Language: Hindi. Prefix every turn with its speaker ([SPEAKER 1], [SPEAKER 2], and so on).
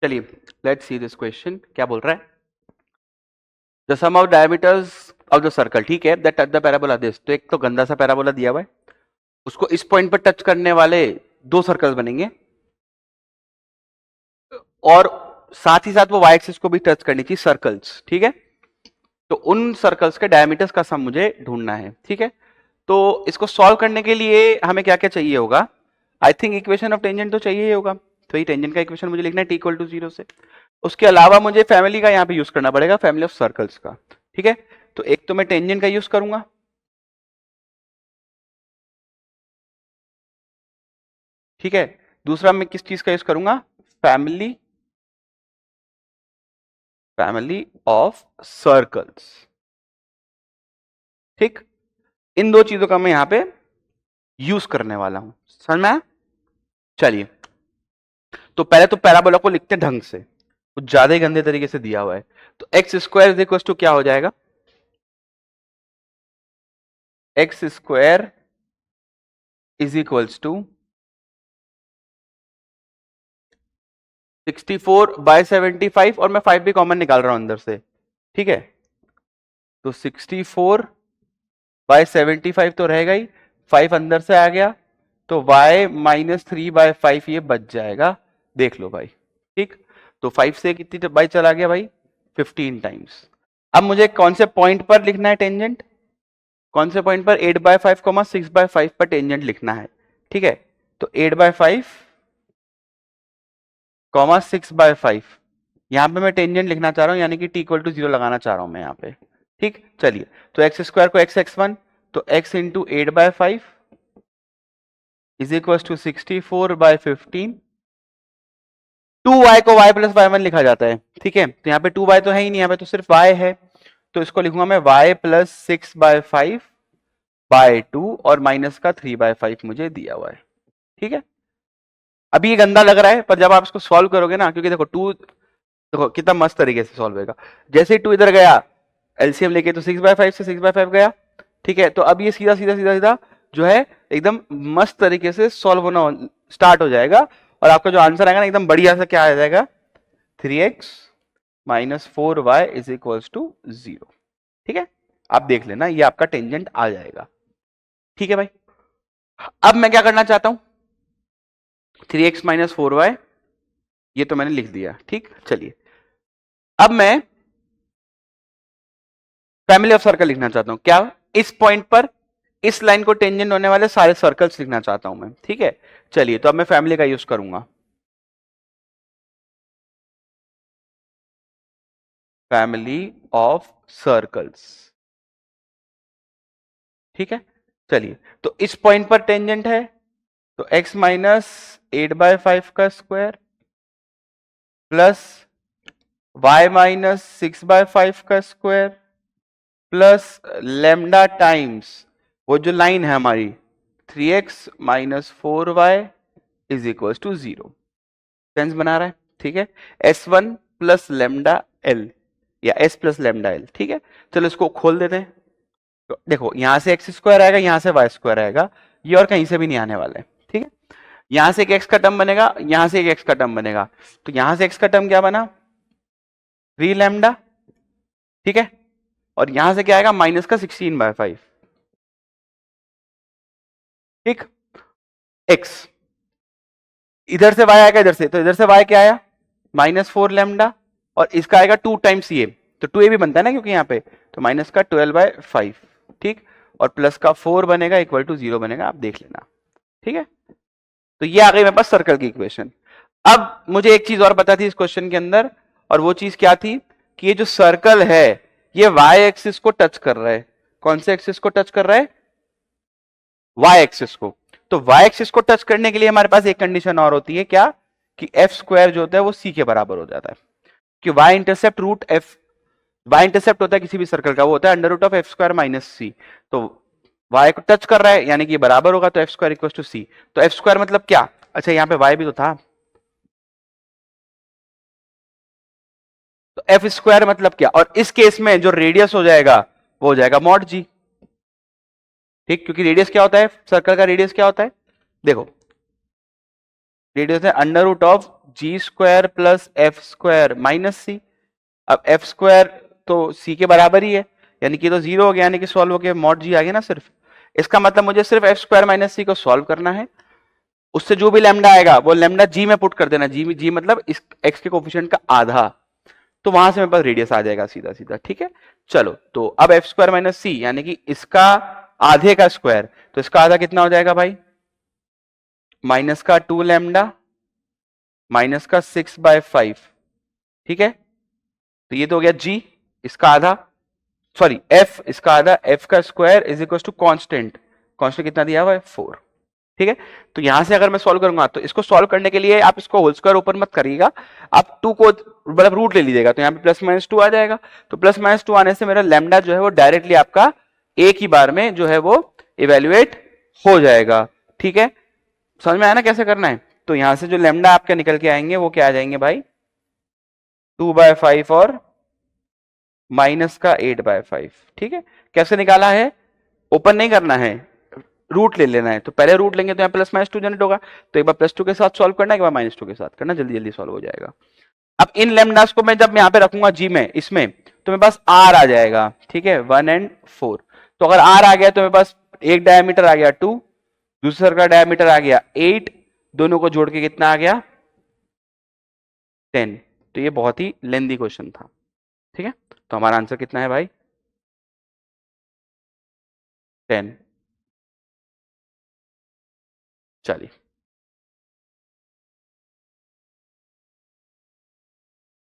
[SPEAKER 1] चलिए लेट्स सी दिस क्वेश्चन क्या बोल रहा है। The sum of diameters of the circle, ठीक है, that touch the parabola this. तो एक तो गंदा सा पैराबोला दिया हुआ है, उसको इस पॉइंट पर टच करने वाले दो सर्कल्स बनेंगे और साथ ही साथ वो वाई एक्सिस को भी टच करनी चाहिए सर्कल्स, ठीक है। तो उन सर्कल्स के डायमीटर्स का सम मुझे ढूंढना है, ठीक है। तो इसको सॉल्व करने के लिए हमें क्या क्या चाहिए होगा। I think equation of tangent तो चाहिए ही होगा, तो ये टेंजेंट का इक्वेशन मुझे लिखना है टी इक्वल टू 0 से। उसके अलावा मुझे फैमिली का यहाँ पे यूज करना पड़ेगा, फैमिली ऑफ सर्कल्स का, ठीक है। तो एक तो मैं टेंजेंट का यूज करूंगा, ठीक है। दूसरा मैं किस चीज का यूज करूंगा, फैमिली फैमिली ऑफ सर्कल्स, ठीक। इन दो चीजों का मैं यहां पे यूज करने वाला हूं, समझ में आया? चलिए, तो पहले तो पैराबोला को लिखते हैं ढंग से, कुछ ज्यादा ही गंदे तरीके से दिया हुआ है। तो x square is equal to क्या हो जाएगा, x square is equals to 64/75, और मैं 5 भी कॉमन निकाल रहा हूं अंदर से, ठीक है। तो 64/75 तो रहेगा ही, 5 अंदर से आ गया, तो y माइनस 3/5 ये बच जाएगा, देख लो भाई, ठीक। तो 5 से कितनी बाई चला गया भाई, 15 टाइम्स। अब मुझे कौन से पॉइंट पर लिखना है टेंजेंट, कौन से पॉइंट पर 8/5, 6/5 पर टेंजेंट लिखना है, ठीक है। तो 8/5, 6/5, यहां पे मैं टेंजेंट लिखना चाह रहा हूं, यानी कि t इक्वल टू 0 लगाना चाह रहा हूं मैं यहां पे, ठीक। चलिए, तो एक्स स्क्वायर को x(x1), तो x into 8/5 is equal to 64/15। 2y को y प्लस y1 लिखा जाता है, ठीक है। तो यहाँ पे 2y तो है ही नहीं, यहाँ पे तो सिर्फ y है, तो इसको लिखूंगा मैं y प्लस 6/5/2 और माइनस का 3/5 मुझे दिया हुआ है, ठीक है। अभी ये गंदा लग रहा है, पर जब आप इसको सॉल्व करोगे ना, क्योंकि देखो 2, देखो कितना मस्त तरीके से सॉल्व होगा। जैसे ही 2 इधर गया, एलसीएम लेके, तो 6/5 से 6/5 गया, ठीक है। तो अब ये सीधा सीधा सीधा सीधा जो है एकदम मस्त तरीके से सॉल्व होना स्टार्ट हो जाएगा, और आपका जो आंसर आएगा ना एकदम बढ़िया सा क्या आ जाएगा, 3x minus 4y is equals to 0, ठीक है। आप देख लेना, ये आपका टेंजेंट आ जाएगा, ठीक है भाई। अब मैं क्या करना चाहता हूं, 3x माइनस 4y, ये तो मैंने लिख दिया, ठीक। चलिए, अब मैं फैमिली ऑफ सर्कल लिखना चाहता हूं, क्या, इस पॉइंट पर इस लाइन को टेंजेंट होने वाले सारे सर्कल्स लिखना चाहता हूं मैं, ठीक है। चलिए, तो अब मैं फैमिली का यूज करूंगा, फैमिली ऑफ सर्कल्स, ठीक है। चलिए, तो इस पॉइंट पर टेंजेंट है, तो x माइनस 8/5 का स्क्वायर प्लस y माइनस 6/5 का स्क्वायर प्लस लेमडा टाइम्स वो जो लाइन है हमारी 3x minus 4y is equal to 0। Sense बना रहा है, ठीक है। S1 प्लस लेमडा एल या S प्लस लेमडा एल, ठीक है। चलो इसको खोल देते हैं। तो देखो, यहां से एक्स स्क्वायर आएगा, यहां से वाई स्क्वायर आएगा, ये और कहीं से भी नहीं आने वाला है, ठीक है। यहां से एक एक्स का टर्म बनेगा, यहां से एक एक्स का टर्म बनेगा, तो यहां से एक्स का टर्म क्या बना, 3 लैम्डा, ठीक है। और यहां से क्या आएगा, माइनस का 16/5, ठीक। एक्स इधर से वाई आएगा, इधर से, तो इधर से वाई क्या आया, -4 लैम्डा, और इसका आएगा 2 टाइम्स ये, तो 2a भी बनता है ना क्योंकि यहाँ पे, तो माइनस का 12/5, ठीक। और प्लस का 4 बनेगा, इक्वल टू 0 बनेगा, आप देख लेना, ठीक है। तो ये आ गई मेरे पास सर्कल की इक्वेशन। अब मुझे एक चीज और पता थी इस क्वेश्चन के अंदर, और वो चीज क्या थी कि ये जो सर्कल है ये वाई एक्सिस को टच कर रहा है। कौन से एक्सिस को टच कर रहा है, वाई एक्सिस को। तो वाई एक्सिस को टच करने के लिए हमारे पास एक कंडीशन और होती है, क्या, कि एफ स्क्वायर जो होता है वो सी के बराबर हो जाता है, कि Y intercept root F, Y intercept होता है किसी भी सर्कल का, वो होता है under root of F square minus C. तो वाई को टच कर रहा है यानी कि बराबर होगा, तो एफ स्क्वायर इक्वल टू सी। तो एफ स्क्वायर मतलब क्या, अच्छा यहाँ पे वाई भी तो था, तो एफ स्क्वायर मतलब क्या, और इस केस में जो रेडियस हो जाएगा वो हो जाएगा मॉड जी, ठीक। क्योंकि रेडियस क्या होता है, सर्कल का रेडियस क्या होता है, देखो रेडियस है under root of G square plus F square minus C. अब एफ स्क्वायर तो सी के बराबर ही है, यानी कि तो जीरो हो गया, यानी कि सॉल्व हो गया, मॉड जी आ गया ना सिर्फ। इसका मतलब मुझे सिर्फ एफ स्क्वायर माइनस सी को सॉल्व करना है, उससे जो भी लैम्डा आएगा वो लैम्डा जी में पुट कर देना। जी मतलब इस एक्स के कोफिशिएंट का आधा, तो वहां से मेरे पास रेडियस आ जाएगा सीधा सीधा। ठीक है, चलो तो अब एफ स्क्वायर माइनस सी यानी कि इसका आधे का स्क्वायर, तो इसका आधा कितना हो जाएगा भाई, माइनस का 2 लैम्डा माइनस का 6/5। ठीक है, तो ये तो हो गया जी, इसका आधा, सॉरी एफ, इसका आधा, एफ का square is equal to constant, constant कितना दिया हुआ है 4। ठीक है, तो यहां से अगर मैं सॉल्व करूंगा तो इसको सॉल्व करने के लिए आप इसको होल स्क्वायर ओपन मत करिएगा, आप 2 को मतलब रूट ले लीजिएगा, तो यहाँ पे प्लस माइनस 2 आ जाएगा। तो प्लस माइनस 2 आने से मेरा लैम्डा जो है वो डायरेक्टली आपका एक ही बार में जो है वो इवेल्युएट हो जाएगा। ठीक है, समझ में आया ना कैसे करना है। तो यहां से जो लैम्डा आपके निकल के आएंगे वो क्या आ जाएंगे भाई, 2/5 और माइनस का 8/5। ठीक है, कैसे निकाला है, ओपन नहीं करना है, रूट ले लेना है। तो पहले रूट लेंगे तो यहाँ प्लस माइनस 2 जनरेट होगा, तो एक बार +2 के साथ सॉल्व करना है, एक बार -2 के साथ करना, जल्दी जल्दी सॉल्व हो जाएगा। अब इन लेमडास को मैं जब यहाँ पे रखूंगा जी में, इसमें तो मेरे पास आर आ जाएगा। ठीक है, 1 और 4। तो अगर आर आ गया तो मेरे पास एक डायमीटर आ गया 2, दूसरे का डायमीटर आ गया 8, दोनों को जोड़ के कितना आ गया 10। तो ये बहुत ही लेंदी क्वेश्चन था। ठीक है, तो हमारा आंसर कितना है भाई, 10। चलिए